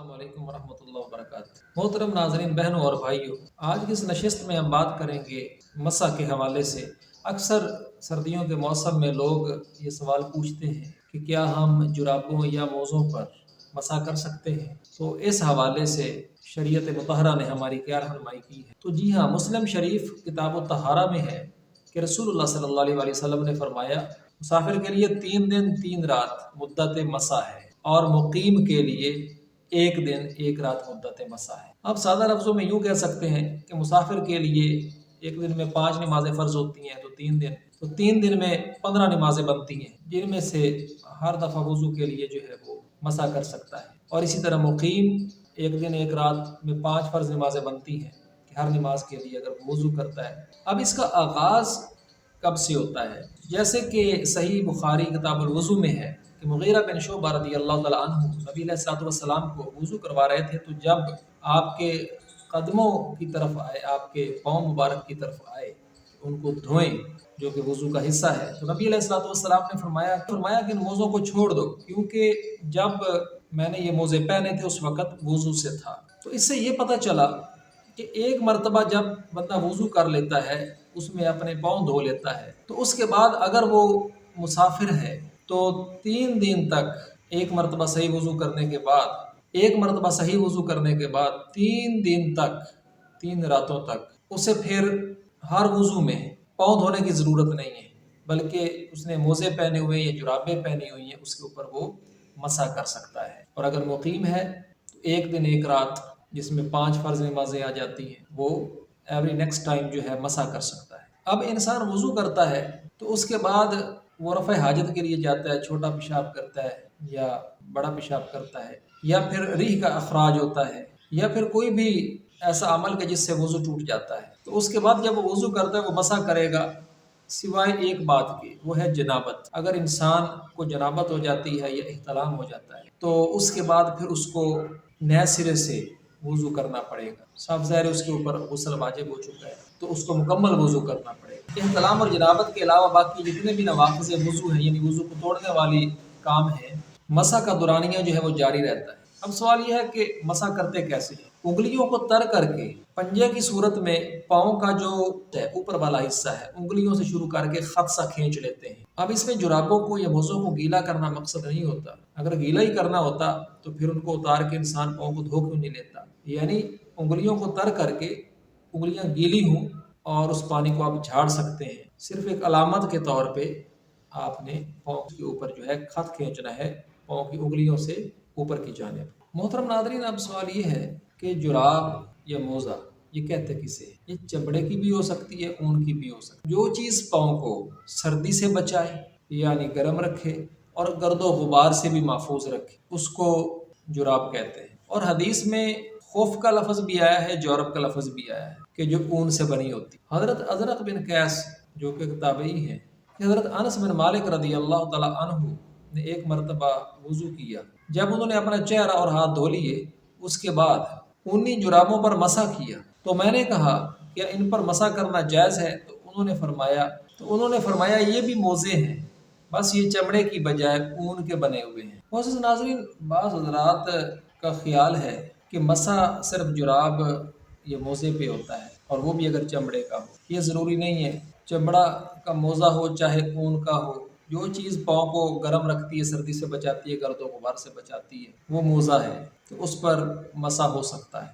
अस्सलाम वालेकुम वरहमतुल्लाहि वबरकातुहू। मोहतरम नाज़रीन, बहनों और भाइयों, आज की इस नशिस्त में हम बात करेंगे मसा के हवाले से। अक्सर सर्दियों के मौसम में लोग ये सवाल पूछते हैं कि क्या हम जुराबों या मोज़ों पर मसा कर सकते हैं। तो इस हवाले से शरीयत मुतहरा ने हमारी क्या रहनुमाई की है। तो जी हाँ, मुस्लिम शरीफ किताब तहारा में है कि रसूलुल्लाह सल्लल्लाहु अलैहि वसल्लम ने फरमाया, मुसाफिर के लिए 3 दिन 3 रात मुद्दत मसा है और मुकीम के लिए 1 दिन 1 रात मुद्दत मसा है। अब सादा लफ्ज़ों में यूँ कह सकते हैं कि मुसाफिर के लिए एक दिन में 5 नमाजें फ़र्ज होती हैं, तो 3 दिन में 15 नमाजें बनती हैं, जिनमें से हर दफ़ा वज़ू के लिए जो है वो मसा कर सकता है। और इसी तरह मुकीम 1 दिन 1 रात में 5 फ़र्ज नमाजें बनती हैं कि हर नमाज के लिए अगर वज़ू करता है। अब इसका आगाज़ कब से होता है? जैसे कि सही बुखारी किताबुल वज़ू में है कि मुगीरा बिन शुअबा रज़ियल्लाहु तआला अन्हु नबी अलैहिस्सलाम को वज़ू करवा रहे थे, तो जब आपके कदमों की तरफ आए, आपके पाँव मुबारक की तरफ आए, उनको धोएं, जो कि वज़ू का हिस्सा है। तो नबी अलैहिस्सलाम ने फरमाया कि इन मोज़ों को छोड़ दो, क्योंकि जब मैंने ये मोज़े पहने थे उस वक़्त वज़ू से था। तो इससे ये पता चला कि एक मर्तबा जब बंदा वज़ू कर लेता है, उसमें अपने पाँव धो लेता है, तो उसके बाद अगर वो मुसाफिर है तो 3 दिन तक एक मर्तबा सही वज़ू करने के बाद, 3 दिन तक, 3 रातों तक उसे फिर हर वज़ू में पाँव धोने की ज़रूरत नहीं है, बल्कि उसने मोज़े पहने हुए या जुराबें पहनी हुई हैं, उसके ऊपर वो मसा कर सकता है। और अगर मुकीम है तो 1 दिन 1 रात जिसमें 5 फ़र्ज़ नमाजें आ जाती हैं, वो एवरी नेक्स्ट टाइम जो है मसा कर सकता है। अब इंसान वज़ू करता है तो उसके बाद वो रफ़े हाजत के लिए जाता है, छोटा पेशाब करता है या बड़ा पेशाब करता है, या फिर रीह का अखराज होता है, या फिर कोई भी ऐसा अमल के जिससे वज़ू टूट जाता है, तो उसके बाद जब वो वज़ू करता है वो मसा करेगा, सिवाय एक बात के, वो है जनाबत। अगर इंसान को जनाबत हो जाती है या इह्तिलाम हो जाता है तो उसके बाद फिर उसको नए सिरे से वज़ू करना पड़ेगा। साफ ज़ाहिर है उसके ऊपर गुस्ल वाजिब हो चुका है, तो उसको मुकम्मल वज़ू करना पड़ेगा। इह्तिलाम और जनाबत के अलावा बाकी जितने भी नवाक़िज़ वज़ू हैं, यानी वज़ू को तोड़ने वाली काम है, मसा का दुरानिया जो है वो जारी रहता है। अब सवाल यह है कि मसा करते कैसे हैं? उंगलियों को तर करके पंजे की सूरत में पाँव का जो है ऊपर वाला हिस्सा है, उंगलियों से शुरू करके खत सा खींच लेते हैं। अब इसमें जुराबों को या मोज़ों को गीला करना मकसद नहीं होता। अगर गीला ही करना होता तो फिर उनको उतार के इंसान पाँव को धो क्यों नहीं लेता। यानी उंगलियों को तर करके उंगलियां गीली हों और उस पानी को आप झाड़ सकते हैं। सिर्फ एक अलामत के तौर पे आपने पाँव के ऊपर जो है खत खींचना है, पाँव की उंगलियों से ऊपर की जानिब। मोहतरम नाज़रीन, अब सवाल ये है कि जुराब या मोज़ा ये कहते किसे? ये चमड़े की भी हो सकती है, ऊन की भी हो सकती है। जो चीज़ पाँव को सर्दी से बचाए, यानी गर्म रखे, और गर्दो गुबार से भी महफूज रखे, उसको जुराब कहते हैं। और हदीस में खौफ का लफ्ज़ भी आया है, जौरब का लफ्ज़ भी आया है कि जो ऊन से बनी होती। हज़रत अज़रक बिन कैस जो कि ताबई है, हज़रत अनस बिन मालिक रज़ियल्लाहु तआला अन्हु ने एक मरतबा वज़ू किया। जब उन्होंने अपना चेहरा और हाथ धो लिए, उसके बाद ऊनी जुराबों पर मसा किया, तो मैंने कहा क्या इन पर मसा करना जायज़ है? तो उन्होंने फरमाया ये भी मोज़े हैं, बस ये चमड़े की बजाय ऊन के बने हुए हैं। मोअज़्ज़िज़ नाज़रीन, बाज़ हज़रात का ख्याल है कि मसा सिर्फ जुराब या मोज़े पे होता है, और वो भी अगर चमड़े का हो। ये ज़रूरी नहीं है, चमड़ा का मोज़ा हो चाहे ऊन का हो, जो चीज़ पाँव को गर्म रखती है, सर्दी से बचाती है, गर्दो गुबार से बचाती है, वो मोज़ा है, तो उस पर मसा हो सकता है।